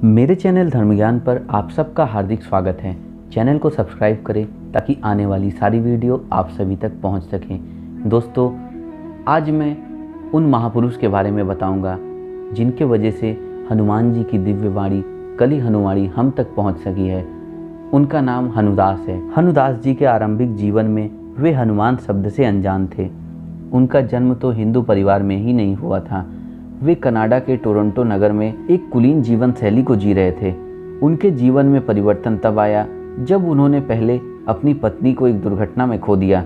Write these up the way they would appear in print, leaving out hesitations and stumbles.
मेरे चैनल धर्मज्ञान पर आप सबका हार्दिक स्वागत है। चैनल को सब्सक्राइब करें ताकि आने वाली सारी वीडियो आप सभी तक पहुंच सकें। दोस्तों, आज मैं उन महापुरुष के बारे में बताऊंगा जिनके वजह से हनुमान जी की दिव्य वाणी कली हनुमाणी हम तक पहुंच सकी है। उनका नाम हनुदास है। हनुदास जी के आरंभिक जीवन में वे हनुमान शब्द से अनजान थे। उनका जन्म तो हिंदू परिवार में ही नहीं हुआ था। वे कनाडा के टोरंटो नगर में एक कुलीन जीवन शैली को जी रहे थे। उनके जीवन में परिवर्तन तब आया जब उन्होंने पहले अपनी पत्नी को एक दुर्घटना में खो दिया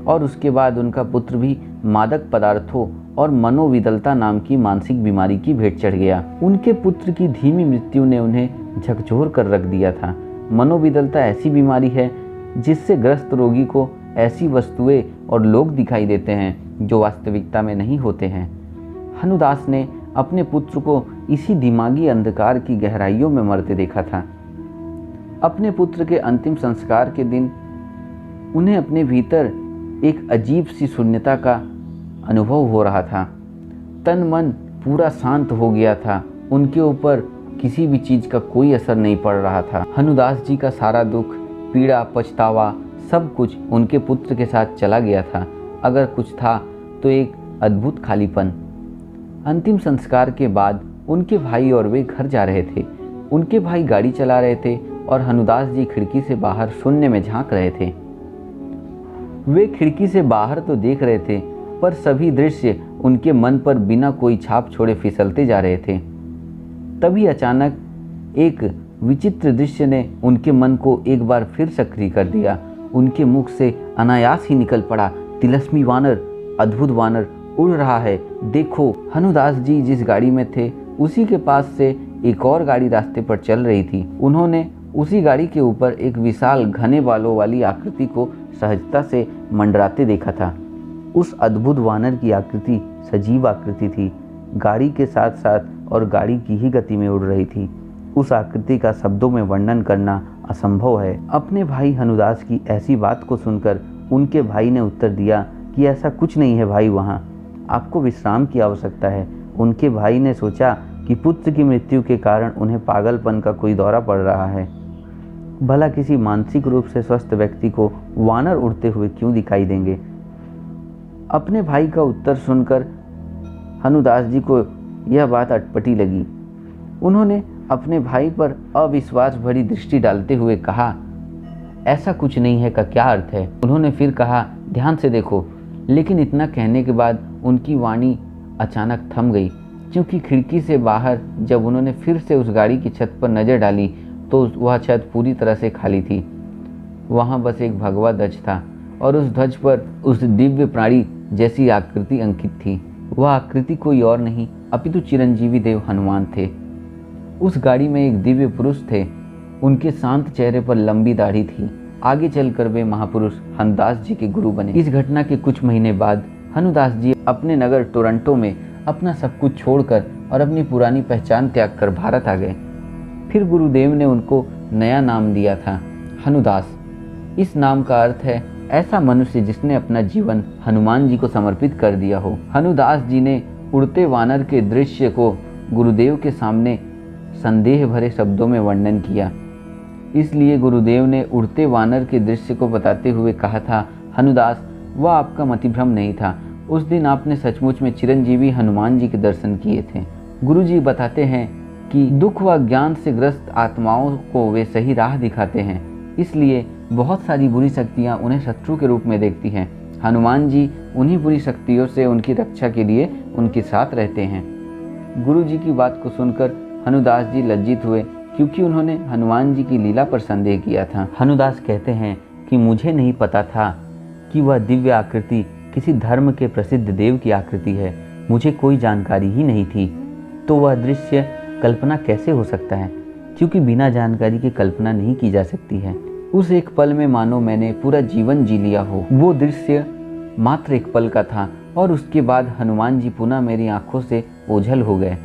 और उसके बाद उनका पुत्र भी मादक पदार्थों और मनोविदलता नाम की मानसिक बीमारी की भेंट चढ़ गया। उनके पुत्र की धीमी मृत्यु ने उन्हें झकझोर कर रख दिया था। मनोविदलता ऐसी बीमारी है जिससे ग्रस्त रोगी को ऐसी वस्तुएं और लोग दिखाई देते हैं जो वास्तविकता में नहीं होते हैं। हनुदास ने अपने पुत्र को इसी दिमागी अंधकार की गहराइयों में मरते देखा था। अपने पुत्र के अंतिम संस्कार के दिन उन्हें अपने भीतर एक अजीब सी शून्यता का अनुभव हो रहा था। तन मन पूरा शांत हो गया था। उनके ऊपर किसी भी चीज का कोई असर नहीं पड़ रहा था। हनुदास जी का सारा दुख, पीड़ा, पछतावा सब कुछ उनके पुत्र के साथ चला गया था। अगर कुछ था तो एक अद्भुत खालीपन। अंतिम संस्कार के बाद उनके भाई और वे घर जा रहे थे। उनके भाई गाड़ी चला रहे थे और हनुदास जी खिड़की से बाहर शून्य में झांक रहे थे। वे खिड़की से बाहर तो देख रहे थे पर सभी दृश्य उनके मन पर बिना कोई छाप छोड़े फिसलते जा रहे थे। तभी अचानक एक विचित्र दृश्य ने उनके मन को एक बार फिर सक्रिय कर दिया। उनके मुख से अनायास ही निकल पड़ा, तिलस्मी वानर, अद्भुत वानर उड़ रहा है, देखो। हनुदास जी जिस गाड़ी में थे उसी के पास से एक और गाड़ी रास्ते पर चल रही थी। उन्होंने उसी गाड़ी के ऊपर एक विशाल घने बालों वाली आकृति को सहजता से मंडराते देखा था। उस अद्भुत वानर की आकृति सजीव आकृति थी, गाड़ी के साथ साथ और गाड़ी की ही गति में उड़ रही थी। उस आकृति का शब्दों में वर्णन करना असंभव है। अपने भाई हनुदास की ऐसी बात को सुनकर उनके भाई ने उत्तर दिया कि ऐसा कुछ नहीं है भाई, वहाँ आपको विश्राम की आवश्यकता है। उनके भाई ने सोचा कि पुत्र की मृत्यु के कारण उन्हें पागलपन का कोई दौरा पड़ रहा है। भला किसी मानसिक रूप से स्वस्थ व्यक्ति को वानर उड़ते हुए क्यों दिखाई देंगे? अपने भाई का उत्तर सुनकर हनुदास जी को यह बात अटपटी लगी। उन्होंने अपने भाई पर अविश्वास भरी दृष्टि डालते हुए कहा, ऐसा कुछ नहीं है का क्या अर्थ है? उन्होंने फिर कहा, ध्यान से देखो। लेकिन इतना कहने के बाद उनकी वाणी अचानक थम गई, क्योंकि खिड़की से बाहर जब उन्होंने फिर से उस गाड़ी की छत पर नज़र डाली तो वह छत पूरी तरह से खाली थी। वहाँ बस एक भगवा ध्वज था और उस ध्वज पर उस दिव्य प्राणी जैसी आकृति अंकित थी। वह आकृति कोई और नहीं अपितु चिरंजीवी देव हनुमान थे। उस गाड़ी में एक दिव्य पुरुष थे। उनके शांत चेहरे पर लंबी दाढ़ी थी। आगे चलकर वे महापुरुष हनुदास जी के गुरु बने। इस घटना के कुछ महीने बाद हनुदास जी अपने नगर टोरंटो में अपना सब कुछ छोड़कर और अपनी पुरानी पहचान त्याग कर भारत आ गए। फिर गुरुदेव ने उनको नया नाम दिया था, हनुदास। इस नाम का अर्थ है ऐसा मनुष्य जिसने अपना जीवन हनुमान जी को समर्पित कर दिया हो। हनुदास जी ने उड़ते वानर के दृश्य को गुरुदेव के सामने संदेह भरे शब्दों में वर्णन किया। इसलिए गुरुदेव ने उड़ते वानर के दृश्य को बताते हुए कहा था, हनुदास, वह आपका मतिभ्रम नहीं था। उस दिन आपने सचमुच में चिरंजीवी हनुमान जी के दर्शन किए थे। गुरुजी बताते हैं कि दुख व ज्ञान से ग्रस्त आत्माओं को वे सही राह दिखाते हैं, इसलिए बहुत सारी बुरी शक्तियाँ उन्हें शत्रु के रूप में देखती हैं। हनुमान जी उन्हीं बुरी शक्तियों से उनकी रक्षा के लिए उनके साथ रहते हैं। गुरुजी की बात को सुनकर हनुदास जी लज्जित हुए, क्योंकि उन्होंने हनुमान जी की लीला पर संदेह किया था। हनुदास कहते हैं कि मुझे नहीं पता था कि वह दिव्य आकृति किसी धर्म के प्रसिद्ध देव की आकृति है। मुझे कोई जानकारी ही नहीं थी, तो वह दृश्य कल्पना कैसे हो सकता है, क्योंकि बिना जानकारी के कल्पना नहीं की जा सकती है। उस एक पल में मानो मैंने पूरा जीवन जी लिया हो। वो दृश्य मात्र एक पल का था और उसके बाद हनुमान जी पुनः मेरी आंखों से ओझल हो गए।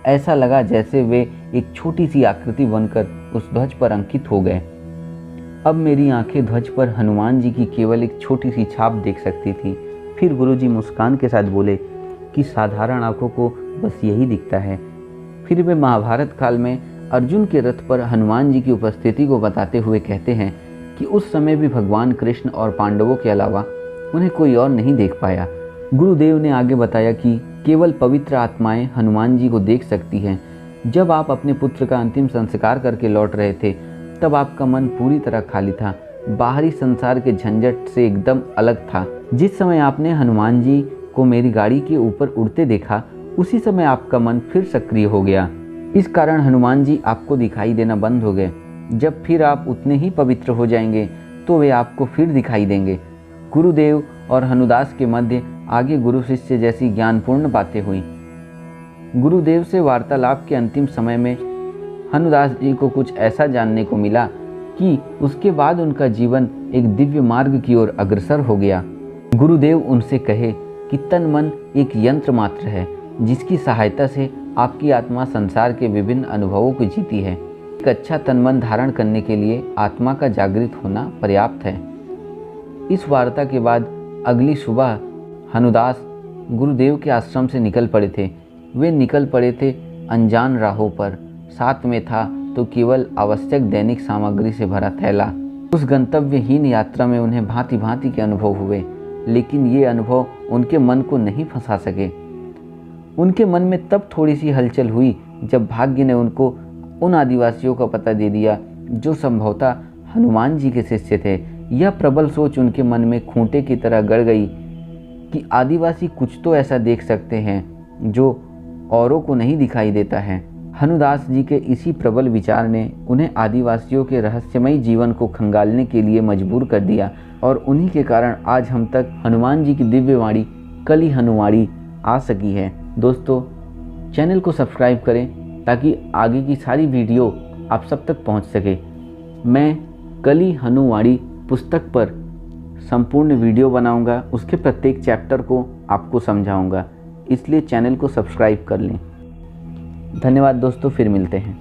ऐसा लगा जैसे वे एक छोटी सी आकृति बनकर उस ध्वज पर अंकित हो गए। अब मेरी आंखें ध्वज पर हनुमान जी की केवल एक छोटी सी छाप देख सकती थी। फिर गुरुजी मुस्कान के साथ बोले कि साधारण आंखों को बस यही दिखता है। फिर वे महाभारत काल में अर्जुन के रथ पर हनुमान जी की उपस्थिति को बताते हुए कहते हैं कि उस समय भी भगवान कृष्ण और पांडवों के अलावा उन्हें कोई और नहीं देख पाया। गुरुदेव ने आगे बताया कि केवल पवित्र आत्माएं हनुमान जी को देख सकती हैं। जब आप अपने पुत्र का अंतिम संस्कार करके लौट रहे थे तब आपका मन पूरी तरह खाली था, बाहरी संसार के झंझट से एकदम अलग था। जिस समय आपने हनुमान जी को मेरी गाड़ी के ऊपर उड़ते देखा उसी समय आपका मन फिर सक्रिय हो गया। इस कारण हनुमान जी आपको दिखाई देना बंद हो गए। जब फिर आप उतने ही पवित्र हो जाएंगे तो वे आपको फिर दिखाई देंगे। गुरुदेव और हनुदास के मध्य आगे गुरु शिष्य जैसी ज्ञानपूर्ण बातें हुई। गुरुदेव से वार्तालाप के अंतिम समय में हनुदास जी को कुछ ऐसा जानने को मिला कि उसके बाद उनका जीवन एक दिव्य मार्ग की ओर अग्रसर हो गया। गुरुदेव उनसे कहे कि तन मन एक यंत्र मात्र है जिसकी सहायता से आपकी आत्मा संसार के विभिन्न अनुभवों को जीती है। एक अच्छा तन मन धारण करने के लिए आत्मा का जागृत होना पर्याप्त है। इस वार्ता के बाद अगली सुबह हनुदास गुरुदेव के आश्रम से निकल पड़े थे। वे निकल पड़े थे अनजान राहों पर। साथ में था तो केवल आवश्यक दैनिक सामग्री से भरा थैला। उस गंतव्यहीन यात्रा में उन्हें भांति भांति के अनुभव हुए, लेकिन ये अनुभव उनके मन को नहीं फंसा सके। उनके मन में तब थोड़ी सी हलचल हुई जब भाग्य ने उनको उन आदिवासियों का पता दे दिया जो संभवतः हनुमान जी के शिष्य थे। यह प्रबल सोच उनके मन में खूंटे की तरह गड़ गई कि आदिवासी कुछ तो ऐसा देख सकते हैं जो औरों को नहीं दिखाई देता है। हनुदास जी के इसी प्रबल विचार ने उन्हें आदिवासियों के रहस्यमयी जीवन को खंगालने के लिए मजबूर कर दिया और उन्हीं के कारण आज हम तक हनुमान जी की दिव्य वाणी कली हनुवाणी आ सकी है। दोस्तों, चैनल को सब्सक्राइब करें ताकि आगे की सारी वीडियो आप सब तक पहुंच सके। मैं कली हनुवाणी पुस्तक पर संपूर्ण वीडियो बनाऊंगा, उसके प्रत्येक चैप्टर को आपको समझाऊंगा, इसलिए चैनल को सब्सक्राइब कर लें। धन्यवाद दोस्तों, फिर मिलते हैं।